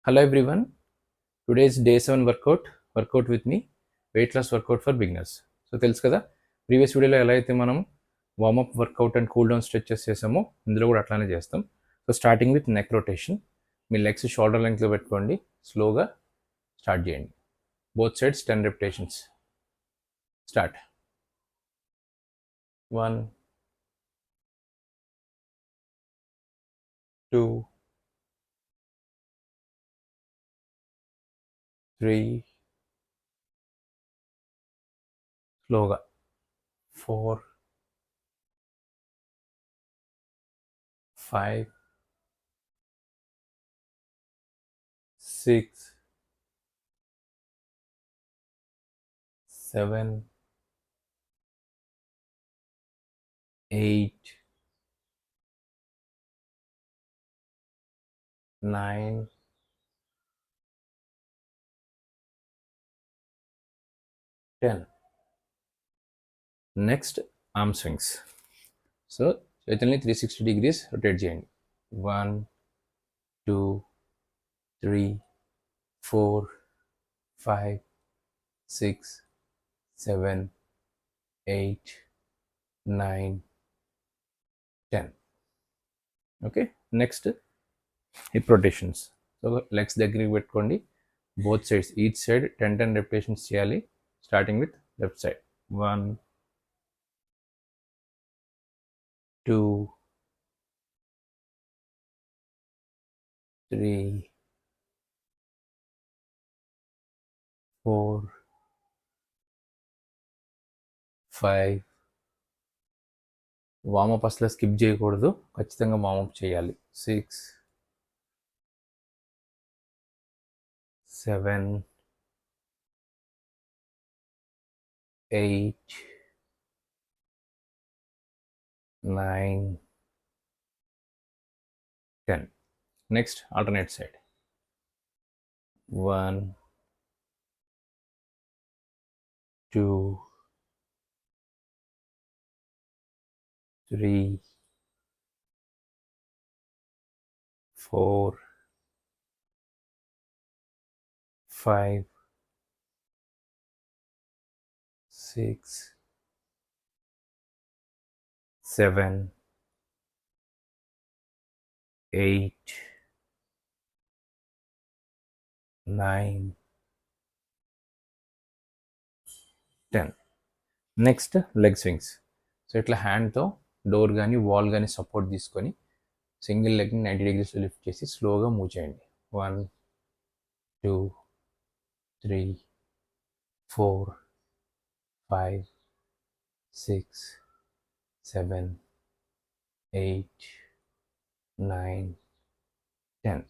Hello everyone. Today's day 7 workout with me, weight loss workout for beginners. So తెలుసు కదా, previous వీడియోలో ఎలా అయితే మనం warm up workout and cool down stretches చేసామో ఇందులో కూడా అట్లానే చేస్తాం. So starting with neck rotation. మీ లెగ్స్ షోల్డర్ లెంగ్త్లో పెట్టుకోండి, స్లోగా స్టార్ట్ చేయండి. Both sides 10 repetitions. స్టార్ట్. 1 2 3 స్లోగా 4 5 6 7 8 9 10. Next arm swings. సో చేతుల్ని 360 degrees రొటేట్ చేయండి. 1 2 3 4 5 6 7 8 9 10. Okay, next hip rotations. So legs దగ్గరికి పెట్టుకోండి, both sides, each side 10 repetitions చేయాలి. Starting with left side. 1 2 3 4 5. Warm up అసలు స్కిప్ చేయకూడదు, ఖచ్చితంగా వామప్ చేయాలి. 6 7 8 9 10. Next alternate side. 1 2 3 4 5 6 7 8 9 10. Next leg swings. So ఇట్లా హ్యాండ్తో డోర్ కానీ వాల్ కానీ సపోర్ట్ తీసుకొని సింగిల్ లెగ్ని 90 degrees లిఫ్ట్ చేసి స్లోగా మూవ్ చేయండి. 1 2 3 4 5 6 7 8 9 10.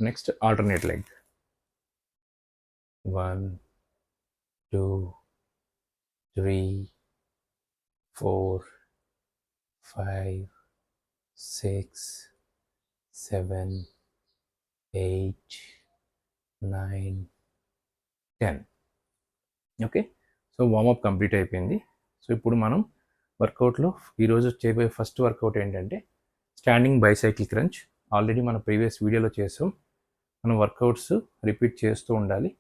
Next alternate leg. 1 2 3 4 5 6 7 8 9 10. Okay, so warm up complete అయిపోయింది. సో ఇప్పుడు మనం వర్కౌట్లో ఈరోజు చేయబోయే ఫస్ట్ వర్కౌట్ ఏంటంటే స్టాండింగ్ బైసైకిల్ క్రంచ్. ఆల్రెడీ మన ప్రీవియస్ వీడియోలో చేసాం. మనం వర్కౌట్స్ రిపీట్ చేస్తూ ఉండాలి,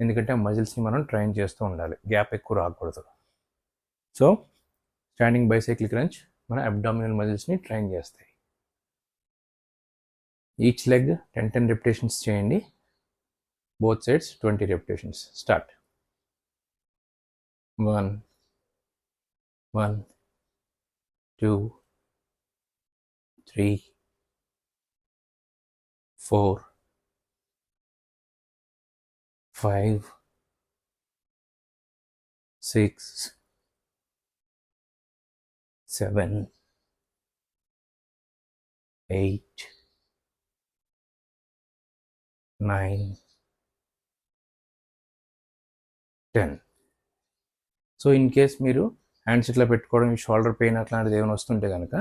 ఎందుకంటే ఆ మజిల్స్ని మనం ట్రైన్ చేస్తూ ఉండాలి, గ్యాప్ ఎక్కువ రాకూడదు. సో స్టాండింగ్ బైసైకిల్ క్రంచ్ మన అబ్డామినల్ మజిల్స్ని ట్రైన్ చేస్తాయి. ఈచ్ లెగ్ 10 repetitions చేయండి, both sides 20 repetitions. Start. 1 1 2 3 4 5 6 7 8 9 10. So in case మీరు హ్యాండ్స్ ఇట్లా పెట్టుకోవడం, షోల్డర్ పెయిన్ అట్లాంటిది ఏమైనా వస్తుంటే కనుక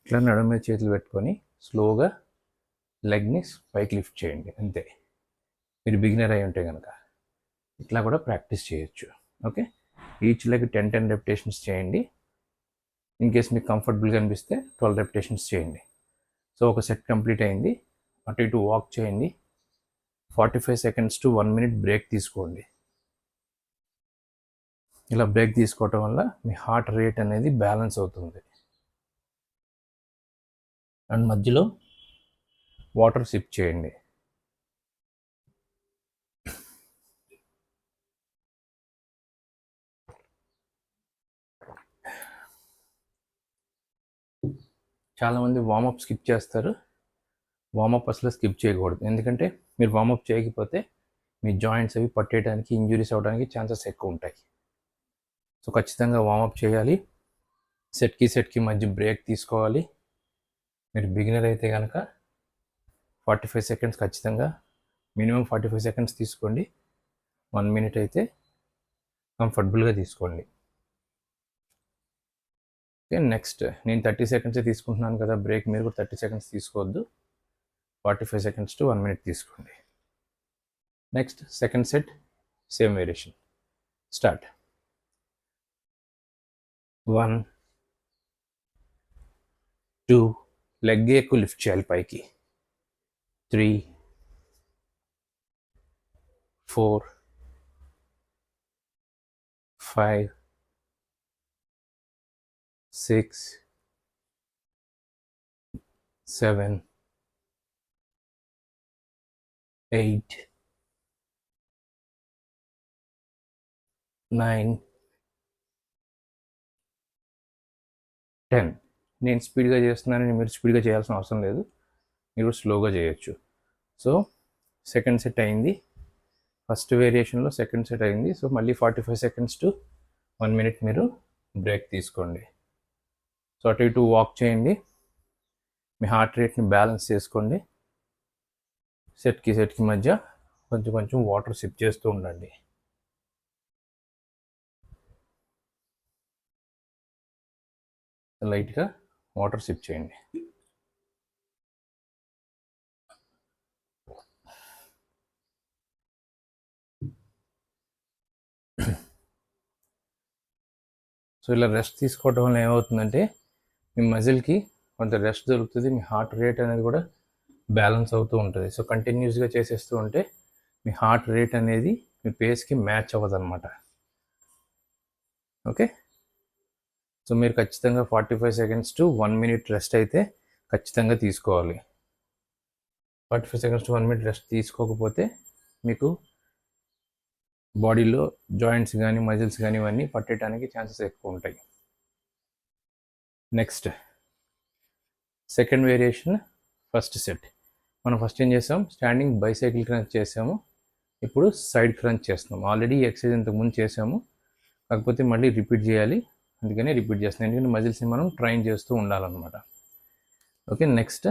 ఇట్లా నడుము మీద చేతులు పెట్టుకొని స్లోగా లెగ్ని పైకి లిఫ్ట్ చేయండి, అంతే. మీరు బిగినర్ అయి ఉంటే కనుక ఇట్లా కూడా ప్రాక్టీస్ చేయొచ్చు. ఓకే, ఈచ్ లెగ్ 10 repetitions చేయండి. ఇన్ కేస్ మీకు కంఫర్టబుల్గా అనిపిస్తే 12 repetitions చేయండి. సో ఒక సెట్ కంప్లీట్ అయింది. అటు ఇటు వాక్ చేయండి, 45 seconds to 1 minute బ్రేక్ తీసుకోండి. ఇలా బ్రేక్ తీసుకోవటం వల్ల మీ హార్ట్ రేట్ అనేది బ్యాలెన్స్ అవుతుంది. అండ్ మధ్యలో వాటర్ సిప్ చేయండి. చాలామంది వార్మప్ స్కిప్ చేస్తారు. వార్మప్ అసలు స్కిప్ చేయకూడదు, ఎందుకంటే మీరు వార్మప్ చేయకపోతే మీ జాయింట్స్ అవి పట్టేయడానికి, ఇంజురీస్ అవ్వడానికి ఛాన్సెస్ ఎక్కువ ఉంటాయి. సో ఖచ్చితంగా వార్మప్ చేయాలి. సెట్కి మధ్య బ్రేక్ తీసుకోవాలి. మీరు బిగినర్ అయితే కనుక 45 seconds ఖచ్చితంగా, మినిమం 45 seconds తీసుకోండి. 1 minute అయితే కంఫర్టబుల్గా తీసుకోండి. ఓకే, నెక్స్ట్ నేను 30 seconds తీసుకుంటున్నాను కదా బ్రేక్, మీరు కూడా 30 seconds తీసుకోవద్దు. 45 seconds to 1 minute తీసుకోండి. Next second set, same variation. Start. 1 2 leg ఎక్కువ లిఫ్ట్ చేయాలి పైకి. 3 4 5 6 7 8 9 10. నేను స్పీడ్గా చేస్తున్నానని మీరు స్పీడ్గా చేయాల్సిన అవసరం లేదు, మీరు స్లోగా చేయొచ్చు. సో సెకండ్ సెట్ అయింది, ఫస్ట్ వేరియేషన్లో సెకండ్ సెట్ అయింది. సో మళ్ళీ 45 seconds to 1 minute మీరు బ్రేక్ తీసుకోండి. సో అటు ఇటు వాక్ చేయండి, మీ హార్ట్ రేట్ని బ్యాలెన్స్ చేసుకోండి. సెట్కి మధ్య కొంచెం వాటర్ సిప్ చేస్తూ ఉండండి. లైట్గా వాటర్ సిప్ చేయండి. సో ఇలా రెస్ట్ తీసుకోవడం వల్ల ఏమవుతుందంటే మీ మజిల్కి కొంత రెస్ట్ దొరుకుతుంది, మీ హార్ట్ రేట్ అనేది కూడా బ్యాలెన్స్ అవుతూ ఉంటుంది. సో కంటిన్యూస్గా చేసేస్తూ ఉంటే మీ హార్ట్ రేట్ అనేది మీ పేస్కి మ్యాచ్ అవ్వదు అనమాట. ఓకే, సో మీరు ఖచ్చితంగా 45 seconds to 1 minute రెస్ట్ అయితే ఖచ్చితంగా తీసుకోవాలి. 45 seconds to 1 minute రెస్ట్ తీసుకోకపోతే మీకు బాడీలో జాయింట్స్ కానీ మజిల్స్ కానీ ఇవన్నీ పట్టేయడానికి ఛాన్సెస్ ఎక్కువ ఉంటాయి. Next second variation, first set. మనం ఫస్ట్ ఏం చేసాం, స్టాండింగ్ బైసైకిల్ క్రంచ్ చేసాము, ఇప్పుడు సైడ్ క్రంచ్ చేస్తున్నాం. ఆల్రెడీ ఈ ఎక్సర్సైజ్ ఇంతకుముందు చేసాము, కాకపోతే మళ్ళీ రిపీట్ చేయాలి, అందుకనే రిపీట్ చేస్తున్నాం, ఎందుకంటే మజిల్స్ని మనం ట్రైన్ చేస్తూ ఉండాలన్నమాట. Okay, next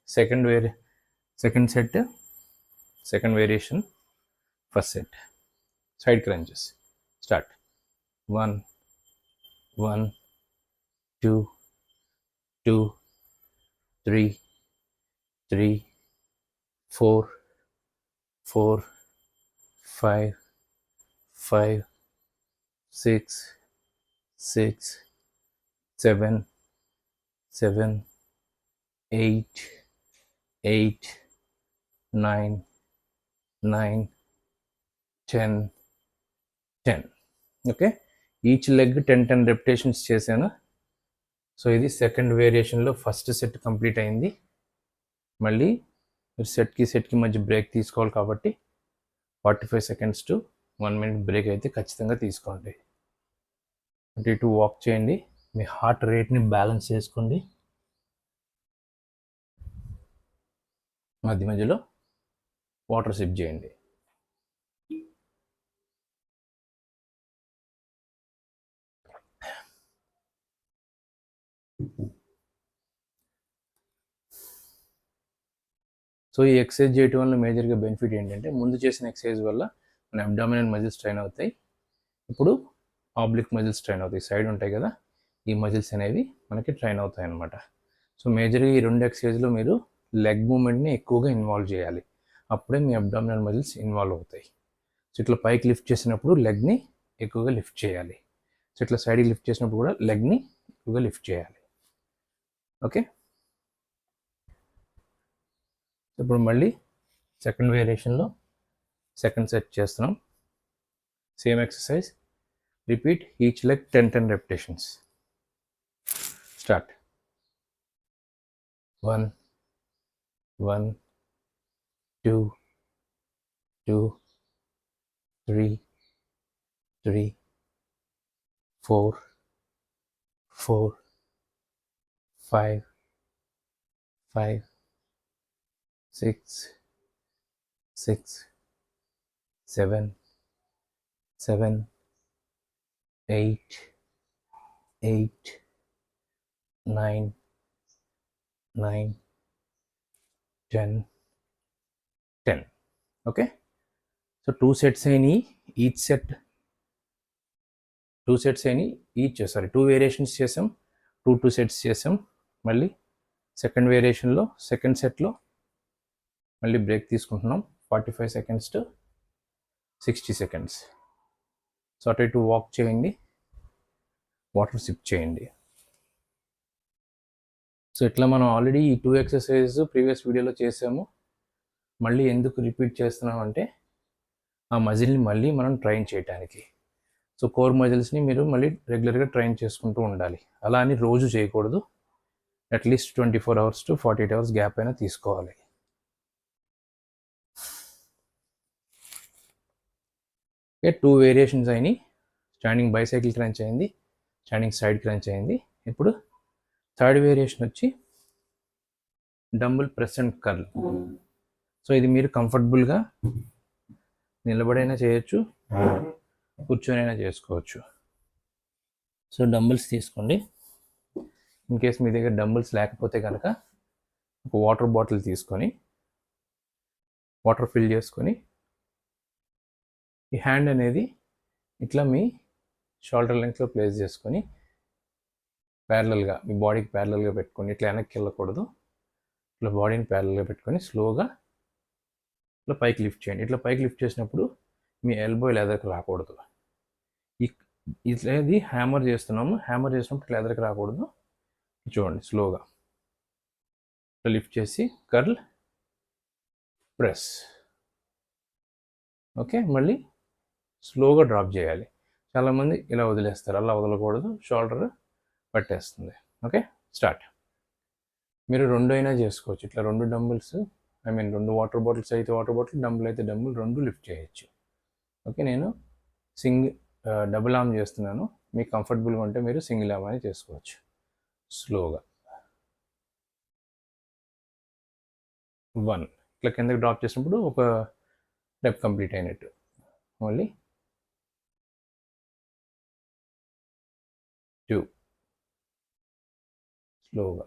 second set, second variation, first set, side crunches. Start. 1 1 2 2 3 3 4 4 5 5 6 6 7 7 8 8 9 9 10 10. Okay, each leg 10 repetitions చేశాను. సో ఇది సెకండ్ వేరియేషన్లో ఫస్ట్ సెట్ కంప్లీట్ అయింది. మళ్ళీ మీరు సెట్కి మధ్య బ్రేక్ తీసుకోవాలి కాబట్టి 45 seconds to 1 minute బ్రేక్ అయితే ఖచ్చితంగా తీసుకోండి. అటు ఇటు వాక్ చేయండి, మీ హార్ట్ రేట్ని బ్యాలెన్స్ చేసుకోండి. మధ్యలో వాటర్ సిప్ చేయండి. సో ఈ ఎక్సర్సైజ్ చేయడం వల్ల మేజర్గా బెనిఫిట్ ఏంటంటే, ముందు చేసిన ఎక్సర్సైజ్ వల్ల మన అబ్డామినల్ మజిల్స్ ట్రైన్ అవుతాయి, ఇప్పుడు ఆబ్లిక్ మజిల్స్ ట్రైన్ అవుతాయి, సైడ్ ఉంటాయి కదా ఈ మజిల్స్ అనేవి మనకి ట్రైన్ అవుతాయి అన్నమాట. సో మేజర్గా ఈ రెండు ఎక్సర్సైజ్లో మీరు లెగ్ మూమెంట్ని ఎక్కువగా ఇన్వాల్వ్ చేయాలి, అప్పుడే మీ అబ్డామినల్ మజిల్స్ ఇన్వాల్వ్ అవుతాయి. సో ఇట్లా పైకి లిఫ్ట్ చేసినప్పుడు లెగ్ని ఎక్కువగా లిఫ్ట్ చేయాలి, సో ఇట్లా సైడ్కి లిఫ్ట్ చేసినప్పుడు కూడా లెగ్ని ఎక్కువగా లిఫ్ట్ చేయాలి. ఓకే, ఇప్పుడు మళ్ళీ సెకండ్ వేరియేషన్లో సెకండ్ సెట్ చేస్తున్నాం. Same exercise, repeat each leg 10 repetitions. Start. 1 1 2 2 3 3 4 4 5 5 6 6 7 7 8 8 9 9 10 10. Okay, so 2 sets అయినాయి. ఈచ్ సెట్ 2 sets అయినాయి. టూ వేరియేషన్స్ చేసాం, 2 sets చేసాం. మళ్ళీ సెకండ్ వేరియేషన్లో సెకండ్ సెట్లో మళ్ళీ బ్రేక్ తీసుకుంటున్నాం. 45 seconds to 60 seconds. సో అటు ఇటు వాక్ చేయండి, వాటర్ సిప్ చేయండి. సో ఇట్లా మనం ఆల్రెడీ ఈ 2 exercises ప్రీవియస్ వీడియోలో చేసాము. మళ్ళీ ఎందుకు రిపీట్ చేస్తున్నాం అంటే ఆ మజిల్ని మళ్ళీ మనం ట్రైన్ చేయడానికి. సో కోర్ మజిల్స్ని మీరు మళ్ళీ రెగ్యులర్గా ట్రైన్ చేసుకుంటూ ఉండాలి. అలా అని రోజు చేయకూడదు. At least 24 hours to 48 hours gap అయినా తీసుకోవాలి. ఓకే, 2 వేరియేషన్స్ అయినాయి. స్టాండింగ్ బైసైకిల్ క్రంచ్ అయింది, స్టాండింగ్ సైడ్ క్రంచ్ అయింది. ఇప్పుడు థర్డ్ వేరియేషన్ వచ్చి dumbbell press and curl. So ఇది మీరు కంఫర్టబుల్గా నిలబడైనా చేయొచ్చు, కూర్చొనైనా చేసుకోవచ్చు. సో డంబుల్స్ తీసుకోండి. ఇన్ కేస్ మీ దగ్గర డంబుల్స్ లేకపోతే కనుక ఒక వాటర్ బాటిల్ తీసుకొని వాటర్ ఫిల్ చేసుకొని ఈ హ్యాండ్ అనేది ఇట్లా మీ షోల్డర్ లెంగ్త్లో ప్లేస్ చేసుకొని ప్యారలల్గా మీ బాడీకి ప్యారలల్గా పెట్టుకొని, ఇట్లా వెనక్కి వెళ్ళకూడదు. ఇట్లా బాడీని ప్యారలల్గా పెట్టుకొని స్లోగా ఇట్లా పైకి లిఫ్ట్ చేయండి. ఇట్లా పైకి లిఫ్ట్ చేసినప్పుడు మీ ఎల్బో ఇలా ఎదరికి రాకూడదు. ఇది హ్యామర్ చేస్తున్నాము. హ్యామర్ చేసినప్పుడు ఇట్లా ఎదరికి రాకూడదు. చూడండి, స్లోగా ఇట్లా లిఫ్ట్ చేసి కర్ల్, ప్రెస్. ఓకే, మళ్ళీ స్లోగా డ్రాప్ చేయాలి. చాలామంది ఇలా వదిలేస్తారు, అలా వదలకూడదు, షోల్డర్ పట్టేస్తుంది. Okay, start. మీరు 2 అయినా చేసుకోవచ్చు. ఇట్లా 2 డంబుల్స్, 2 వాటర్ బాటిల్స్ అయితే వాటర్ బాటిల్, డంబుల్ అయితే డంబుల్, 2 లిఫ్ట్ చేయొచ్చు. ఓకే, నేను డబుల్ ఆర్మ్ చేస్తున్నాను. మీకు కంఫర్టబుల్గా ఉంటే మీరు సింగిల్ ఆర్మ్ అని చేసుకోవచ్చు. స్లోగా 1 ఇట్లా కిందకి డ్రాప్ చేసినప్పుడు ఒక స్టెప్ కంప్లీట్ అయినట్టు. మళ్ళీ 2 స్లోగా,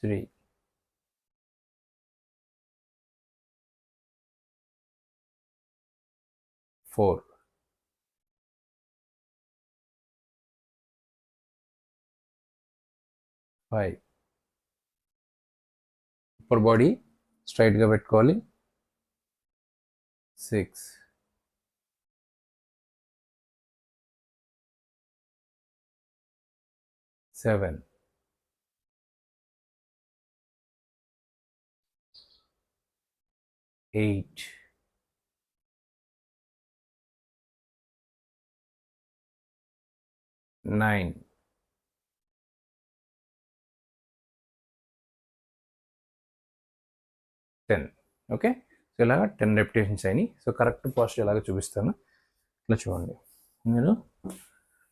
3 4 5. అప్పర్ బాడీ స్ట్రైట్గా పెట్టుకోవాలి. 6 7 8 9 10. ఓకే, సో ఇలాగ 10 repetitions అయినాయి. సో కరెక్ట్ పోస్చర్ ఎలాగో చూపిస్తాను. ఇట్లా చూడండి, నేను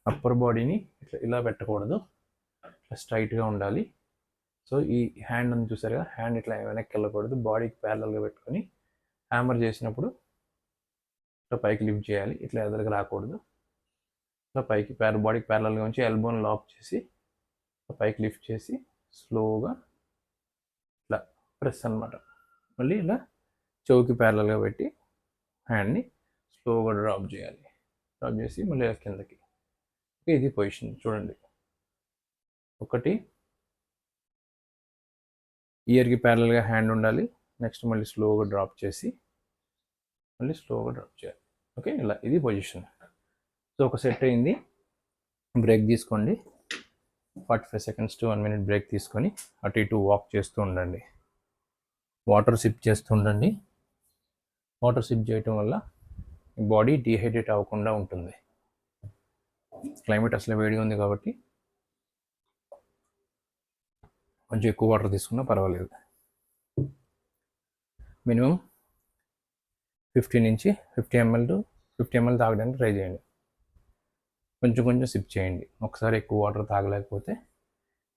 అప్పర్ బాడీని ఇట్లా ఇలా పెట్టకూడదు, ఇట్లా స్ట్రైట్గా ఉండాలి. సో ఈ హ్యాండ్ అని చూసారుగా, హ్యాండ్ ఇట్లా వెనక్కి వెళ్ళకూడదు, బాడీకి ప్యారలల్గా పెట్టుకొని హ్యామర్ చేసినప్పుడు ఇట్లా పైకి లిఫ్ట్ చేయాలి. ఇట్లా ఎదురుగా రాకూడదు. ఇట్లా పైకి బాడీకి ప్యారలల్గా ఉంచి ఎల్బోని లాక్ చేసి పైకి లిఫ్ట్ చేసి స్లోగా ఇట్లా ప్రెస్ అనమాట. మళ్ళీ ఇలా చెవుకి ప్యారలల్గా పెట్టి హ్యాండ్ని స్లోగా డ్రాప్ చేయాలి. డ్రాప్ చేసి మళ్ళీ కిందకి. ఇది పొజిషన్ చూడండి. 1 ఇయర్కి ప్యారలల్గా హ్యాండ్ ఉండాలి. నెక్స్ట్ మళ్ళీ స్లోగా డ్రాప్ చేసి మళ్ళీ స్లోగా డ్రాప్ చేయాలి. ఓకే, ఇలా ఇది పొజిషన్. సో ఒక సెట్ అయింది. బ్రేక్ తీసుకోండి. 45 seconds to 1 minute బ్రేక్ తీసుకొని అటు ఇటు వాక్ చేస్తూ ఉండండి. వాటర్ సిప్ చేస్తూ ఉండండి. వాటర్ సిప్ చేయటం వల్ల బాడీ డీహైడ్రేట్ అవ్వకుండా ఉంటుంది. క్లైమేట్ అసలు వేడిగా ఉంది కాబట్టి కొంచెం ఎక్కువ వాటర్ తీసుకున్నా పర్వాలేదు. మినిమం 50 నుంచి 50 ml తాగడానికి ట్రై చేయండి. కొంచెం కొంచెం సిప్ చేయండి. ఒకసారి ఎక్కువ వాటర్ తాగలేకపోతే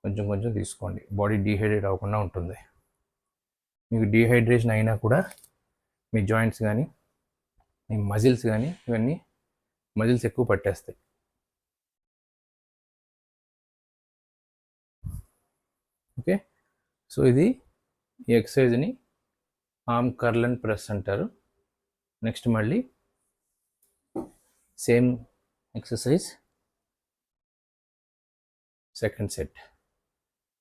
కొంచెం కొంచెం తీసుకోండి. బాడీ డీహైడ్రేట్ అవ్వకుండా ఉంటుంది. మీకు డీహైడ్రేషన్ అయినా కూడా మీ జాయింట్స్ కానీ మీ మజిల్స్ కానీ ఇవన్నీ మజిల్స్ ఎక్కువ పట్టేస్తాయి. ఓకే, సో ఇది ఈ ఎక్సర్సైజ్ని ఆర్మ్ కర్ల్ అండ్ ప్రెస్ అంటారు. నెక్స్ట్ మళ్ళీ సేమ్ ఎక్సర్సైజ్ సెకండ్ సెట్.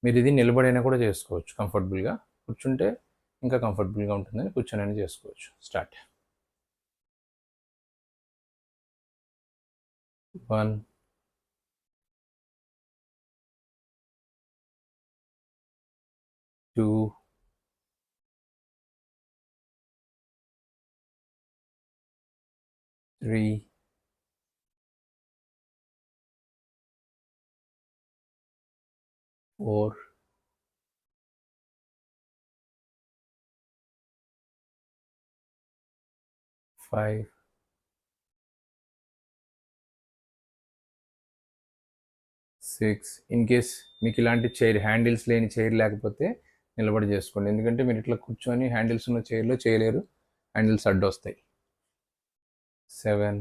మీరు ఇది నిలబడైనా కూడా చేసుకోవచ్చు కంఫర్టబుల్గా. కూర్చుంటే ఇంకా కంఫర్టబుల్గా ఉంటుందని కూర్చొని చేసుకోవచ్చు. స్టార్ట్. 1 2 3 4 5 6. ఇన్ కేస్ మీకు ఇలాంటి చైర్ హ్యాండిల్స్ లేని చైర్ లేకపోతే నిలబడి చేసుకోండి. ఎందుకంటే మీరు ఇట్లా కూర్చొని హ్యాండిల్స్ ఉన్న చైర్లో చేయలేరు, హ్యాండిల్స్ అడ్డు వస్తాయి. 7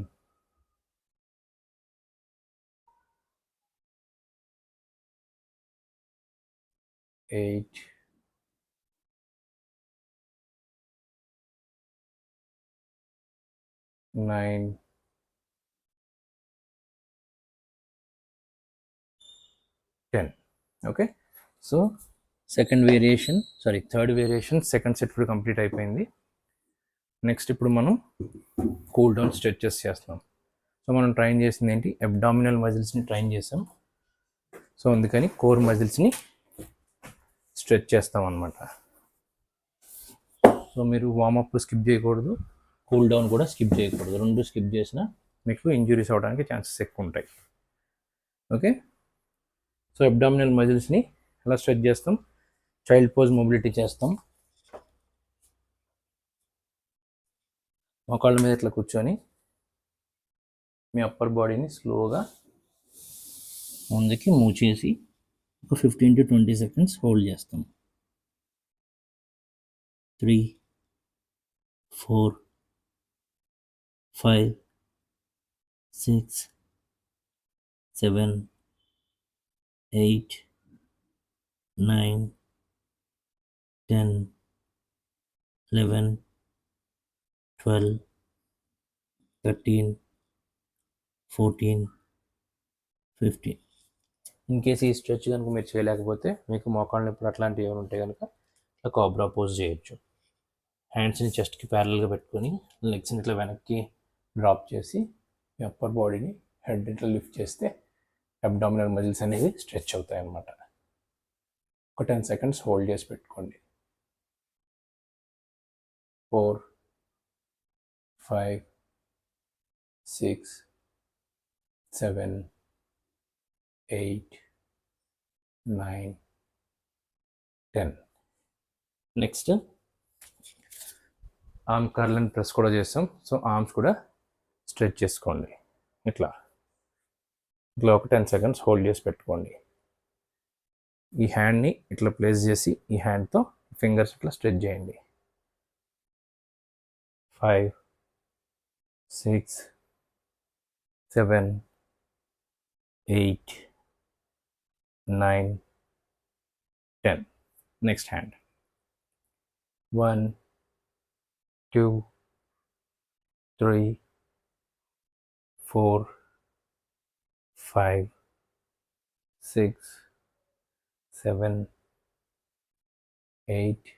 8 9 10. Okay, so third variation second set ఇప్పుడు కంప్లీట్ అయిపోయింది. నెక్స్ట్ ఇప్పుడు మనం కూల్ డౌన్ స్ట్రెచెస్ చేస్తున్నాం. సో మనం ట్రైన్ చేసింది ఏంటి, అబ్డామినల్ మజిల్స్ని ట్రైన్ చేసాం. సో అందుకని కోర్ మజిల్స్ని స్ట్రెచ్ చేస్తాం అన్నమాట. సో మీరు వార్మప్ స్కిప్ చేయకూడదు, కూల్ డౌన్ కూడా స్కిప్ చేయకూడదు. రెండు స్కిప్ చేసినా మీకు ఇంజురీస్ అవడానికి ఛాన్సెస్ ఎక్కువ ఉంటాయి. ఓకే, సో అబ్డామినల్ మజిల్స్ని ఎలా స్ట్రెచ్ చేస్తాం, చైల్డ్ పోజ్ మొబిలిటీ చేస్తాం. మోకాళ్ళ మీద ఇట్లా కూర్చొని మీ అప్పర్ బాడీని స్లోగా ముందుకి మూవ్ చేసి ఒక 15 to 20 seconds హోల్డ్ చేస్తాం. 3 4 5 6 7 8 9 10 11 12 13 14 15. ఇన్ కేసు ఈ స్ట్రెచ్ కనుక మీరు చేయలేకపోతే మీకు మోకాళ్ళ నొప్పులు అట్లాంటివి ఏమైనా ఉంటే కనుక ఇట్లా కోబ్రా పోజ్ చేయొచ్చు. హ్యాండ్స్ని చెస్ట్కి ప్యారల్గా పెట్టుకొని లెగ్స్ని ఇట్లా వెనక్కి డ్రాప్ చేసి మీ అప్పర్ బాడీని హెడ్ ఇట్లా లిఫ్ట్ చేస్తే అబ్డామినల్ మజిల్స్ అనేవి స్ట్రెచ్ అవుతాయి అన్నమాట. ఒక 10 seconds హోల్డ్ చేసి పెట్టుకోండి. 4 5 6 7 8 9 10. Next arm curl and press కూడా చేస్తాం. సో ఆర్మ్స్ కూడా స్ట్రెచ్ చేసుకోండి. ఇట్లా ఒక 10 seconds హోల్డ్ చేసి పెట్టుకోండి. ఈ హ్యాండ్ని ఇట్లా ప్లేస్ చేసి ఈ హ్యాండ్తో ఫింగర్స్ ఇట్లా స్ట్రెచ్ చేయండి. 5 6 7 8 9 10. Next hand 1 2 3 4 5 6 7 8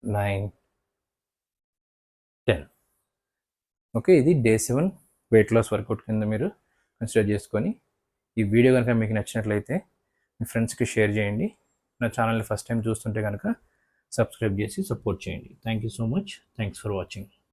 9 10. ఓకే, ఇది డే 7 వెయిట్ లాస్ వర్కౌట్ కింద మీరు కన్సిడర్ చేసుకొని ఈ వీడియో కనుక మీకు నచ్చినట్లయితే మీ ఫ్రెండ్స్కి షేర్ చేయండి. నా ఛానల్ని ఫస్ట్ టైం చూస్తుంటే కనుక సబ్స్క్రైబ్ చేసి సపోర్ట్ చేయండి. Thank you so much. Thanks for watching.